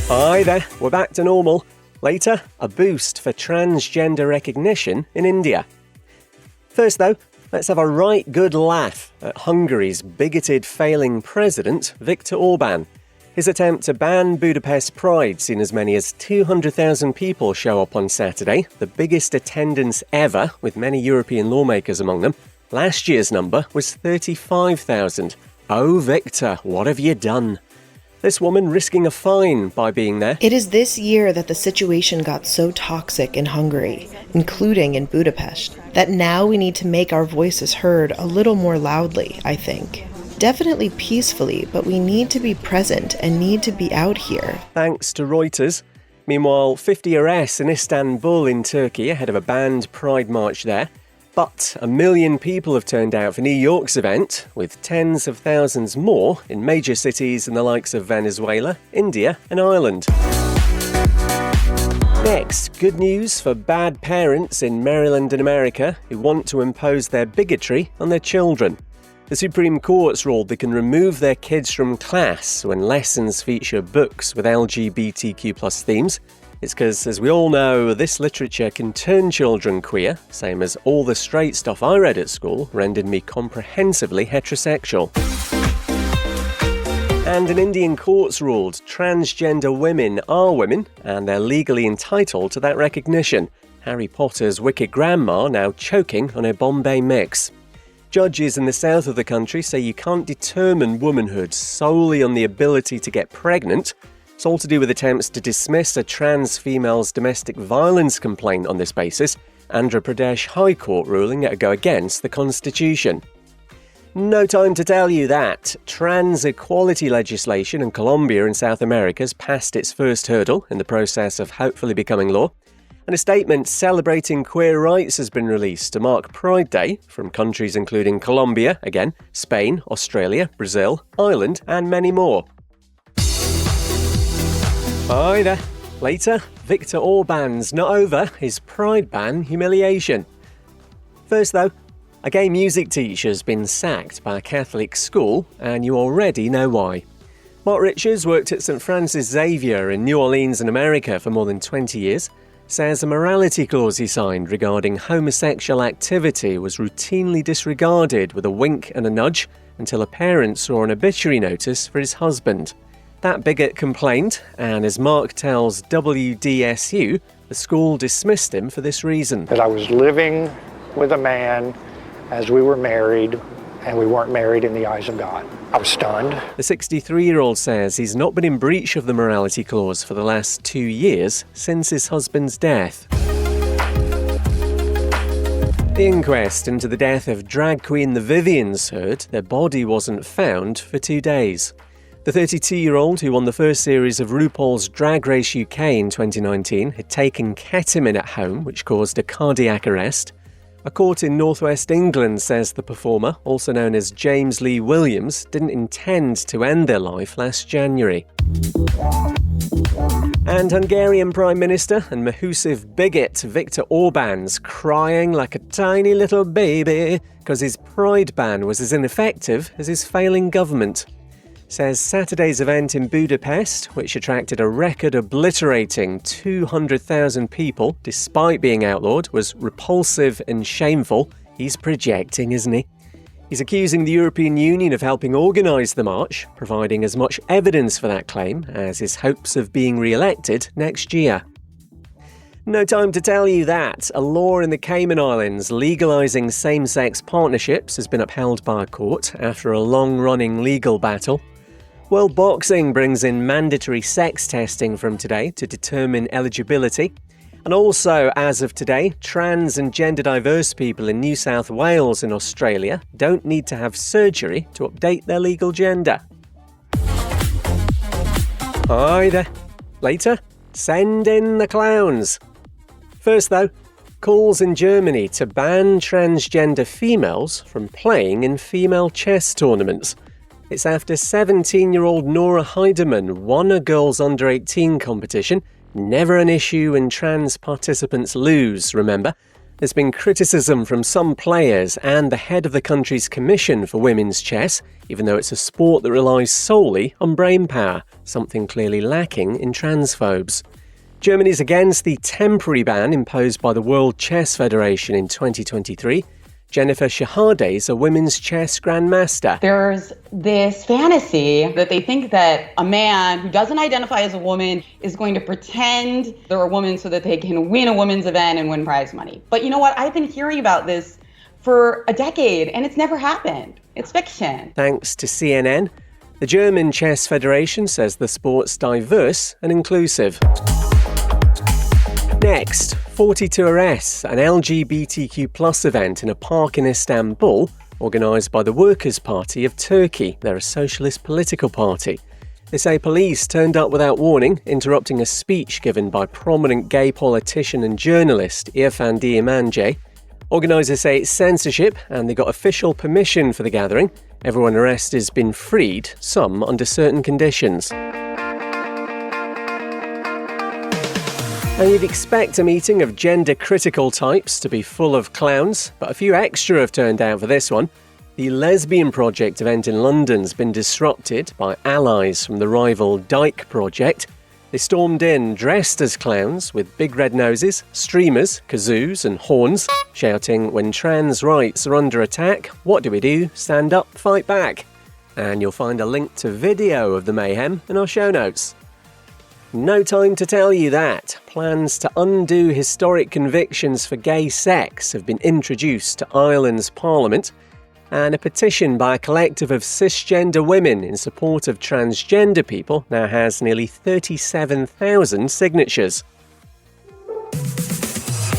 Hi there, we're back to normal. Later, a boost for transgender recognition in India. First though, let's have a right good laugh at Hungary's bigoted failing president, Viktor Orban. His attempt to ban Budapest Pride seen as many as 200,000 people show up on Saturday, the biggest attendance ever, with many European lawmakers among them. Last year's number was 35,000. Oh, Viktor, what have you done? This woman risking a fine by being there. It is this year that the situation got so toxic in Hungary, including in Budapest, that now we need to make our voices heard a little more loudly, I think. Definitely peacefully, but we need to be present and need to be out here. Thanks to Reuters. Meanwhile, 50 arrests in Istanbul in Turkey ahead of a banned Pride march there. But 1 million people have turned out for New York's event, with tens of thousands more in major cities in the likes of Venezuela, India and Ireland. Next, good news for bad parents in Maryland and America who want to impose their bigotry on their children. The Supreme Court's ruled they can remove their kids from class when lessons feature books with LGBTQ+ themes. It's because, as we all know, this literature can turn children queer, same as all the straight stuff I read at school rendered me comprehensively heterosexual. And an Indian court's ruled transgender women are women, and they're legally entitled to that recognition. Harry Potter's wicked grandma now choking on her Bombay mix. Judges in the south of the country say you can't determine womanhood solely on the ability to get pregnant. It's all to do with attempts to dismiss a trans female's domestic violence complaint on this basis. Andhra Pradesh High Court ruling it go against the Constitution. No time to tell you that. Trans equality legislation in Colombia in South America has passed its first hurdle in the process of hopefully becoming law. And a statement celebrating queer rights has been released to mark Pride Day from countries including Colombia, again, Spain, Australia, Brazil, Ireland and many more. Hi there. Later, Viktor Orban's not over his Pride ban humiliation. First though, a gay music teacher's been sacked by a Catholic school, and you already know why. Mark Richards worked at St Francis Xavier in New Orleans in America for more than 20 years, says a morality clause he signed regarding homosexual activity was routinely disregarded with a wink and a nudge until a parent saw an obituary notice for his husband. That bigot complained, and as Mark tells WDSU, the school dismissed him for this reason. That I was living with a man as we were married, and we weren't married in the eyes of God. I was stunned. The 63-year-old says he's not been in breach of the morality clause for the last 2 years since his husband's death. The inquest into the death of drag queen the Vivians heard their body wasn't found for 2 days. The 32-year-old who won the first series of RuPaul's Drag Race UK in 2019 had taken ketamine at home, which caused a cardiac arrest. A court in northwest England says the performer, also known as James Lee Williams, didn't intend to end their life last January. And Hungarian Prime Minister and Mahusiv bigot Viktor Orban's crying like a tiny little baby because his Pride ban was as ineffective as his failing government. Says Saturday's event in Budapest, which attracted a record obliterating 200,000 people despite being outlawed, was repulsive and shameful. He's projecting, isn't he? He's accusing the European Union of helping organise the march, providing as much evidence for that claim as his hopes of being re-elected next year. No time to tell you that a law in the Cayman Islands legalising same-sex partnerships has been upheld by a court after a long-running legal battle. World Boxing brings in mandatory sex testing from today to determine eligibility. And also, as of today, trans and gender diverse people in New South Wales and Australia don't need to have surgery to update their legal gender. Hi there. Later, send in the clowns. First though, calls in Germany to ban transgender females from playing in female chess tournaments. It's after 17-year-old Nora Heidemann won a girls' under-18 competition. Never an issue when trans participants lose, remember? There's been criticism from some players and the head of the country's Commission for Women's Chess, even though it's a sport that relies solely on brainpower, something clearly lacking in transphobes. Germany's against the temporary ban imposed by the World Chess Federation in 2023. Jennifer Shahade is a women's chess grandmaster. There's this fantasy that they think that a man who doesn't identify as a woman is going to pretend they're a woman so that they can win a women's event and win prize money. But you know what? I've been hearing about this for a decade and it's never happened. It's fiction. Thanks to CNN, the German Chess Federation says the sport's diverse and inclusive. Next, 42 arrests, an LGBTQ+ event in a park in Istanbul, organised by the Workers' Party of Turkey. They're a socialist political party. They say police turned up without warning, interrupting a speech given by prominent gay politician and journalist İrfan Diamandje. Organisers say it's censorship and they got official permission for the gathering. Everyone arrested has been freed, some under certain conditions. Now, you'd expect a meeting of gender-critical types to be full of clowns, but a few extra have turned out for this one. The Lesbian Project event in London's been disrupted by allies from the rival Dyke Project. They stormed in dressed as clowns with big red noses, streamers, kazoos and horns, shouting, "When trans rights are under attack, what do? Stand up, fight back." And you'll find a link to video of the mayhem in our show notes. No time to tell you that. Plans to undo historic convictions for gay sex have been introduced to Ireland's Parliament, and a petition by a collective of cisgender women in support of transgender people now has nearly 37,000 signatures.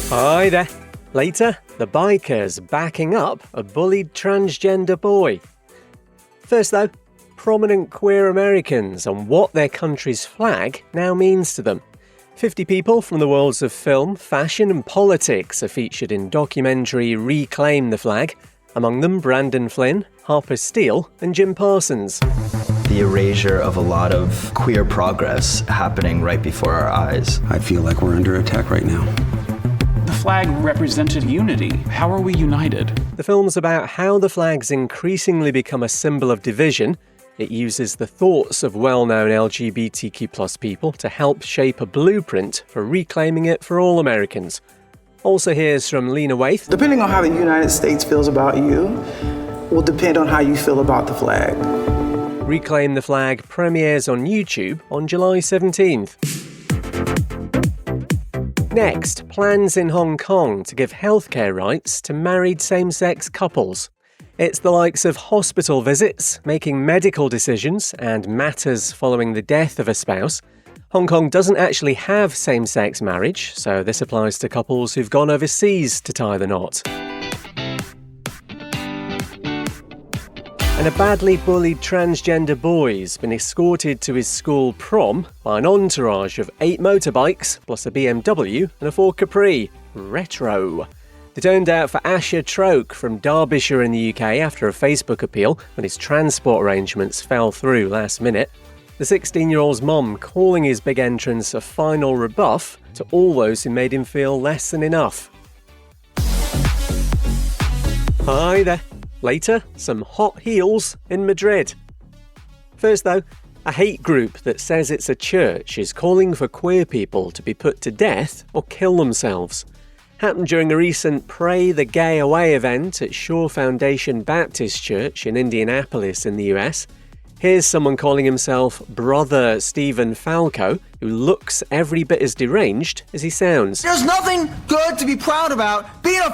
Hi there. Later, the bikers backing up a bullied transgender boy. First though, prominent queer Americans and what their country's flag now means to them. 50 people from the worlds of film, fashion and politics are featured in documentary Reclaim the Flag, among them Brandon Flynn, Harper Steele and Jim Parsons. The erasure of a lot of queer progress happening right before our eyes. I feel like we're under attack right now. The flag represented unity. How are we united? The film's about how the flag's increasingly become a symbol of division. It uses the thoughts of well-known LGBTQ+ people to help shape a blueprint for reclaiming it for all Americans. Also here's from Lena Waithe. Depending on how the United States feels about you will depend on how you feel about the flag. Reclaim the Flag premieres on YouTube on July 17th. Next, plans in Hong Kong to give healthcare rights to married same-sex couples. It's the likes of hospital visits, making medical decisions, and matters following the death of a spouse. Hong Kong doesn't actually have same-sex marriage, so this applies to couples who've gone overseas to tie the knot. And a badly bullied transgender boy's been escorted to his school prom by an entourage of 8 motorbikes, plus a BMW and a Ford Capri. Retro. They turned out for Asher Troke from Derbyshire in the UK after a Facebook appeal when his transport arrangements fell through last minute. The 16-year-old's mom calling his big entrance a final rebuff to all those who made him feel less than enough. Hi there. Later, some hot heels in Madrid. First though, a hate group that says it's a church is calling for queer people to be put to death or kill themselves. Happened during a recent Pray the Gay Away event at Shaw Foundation Baptist Church in Indianapolis in the US. Here's someone calling himself Brother Stephen Falco, who looks every bit as deranged as he sounds. There's nothing good to be proud about being a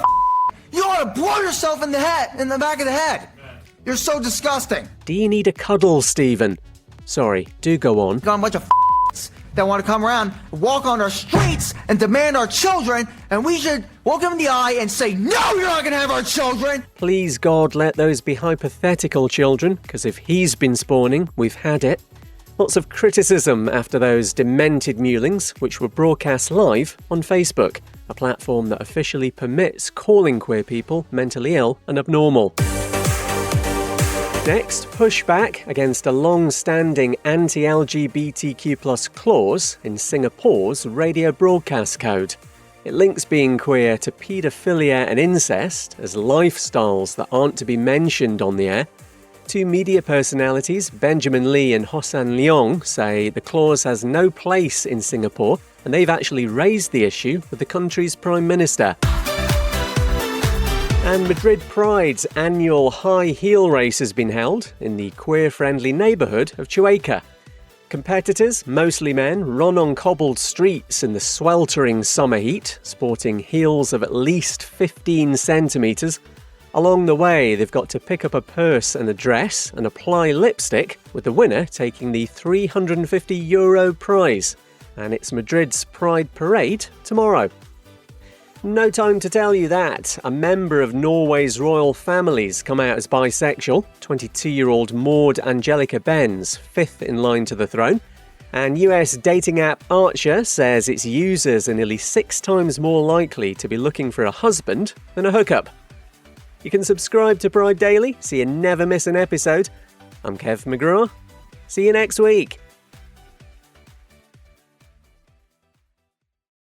You ought to blow yourself in the back of the head. You're so disgusting. Do you need a cuddle, Stephen? Sorry, do go on. Got a bunch of that want to come around, walk on our streets and demand our children, and we should look them in the eye and say, no, you're not going to have our children. Please, God, let those be hypothetical children, because if he's been spawning, we've had it. Lots of criticism after those demented mewlings, which were broadcast live on Facebook, a platform that officially permits calling queer people mentally ill and abnormal. Next, pushback against a long-standing anti-LGBTQ+ clause in Singapore's radio broadcast code. It links being queer to paedophilia and incest as lifestyles that aren't to be mentioned on the air. Two media personalities, Benjamin Lee and Hossan Leong, say the clause has no place in Singapore, and they've actually raised the issue with the country's Prime Minister. And Madrid Pride's annual high heel race has been held in the queer-friendly neighbourhood of Chueca. Competitors, mostly men, run on cobbled streets in the sweltering summer heat, sporting heels of at least 15 centimetres. Along the way, they've got to pick up a purse and a dress and apply lipstick, with the winner taking the €350 prize. And it's Madrid's Pride Parade tomorrow. No time to tell you that. A member of Norway's royal family's come out as bisexual, 22-year-old Maud Angelica Benz, fifth in line to the throne. And US dating app Archer says its users are nearly 6 times more likely to be looking for a husband than a hookup. You can subscribe to Pride Daily so you never miss an episode. I'm Kev McGraw. See you next week.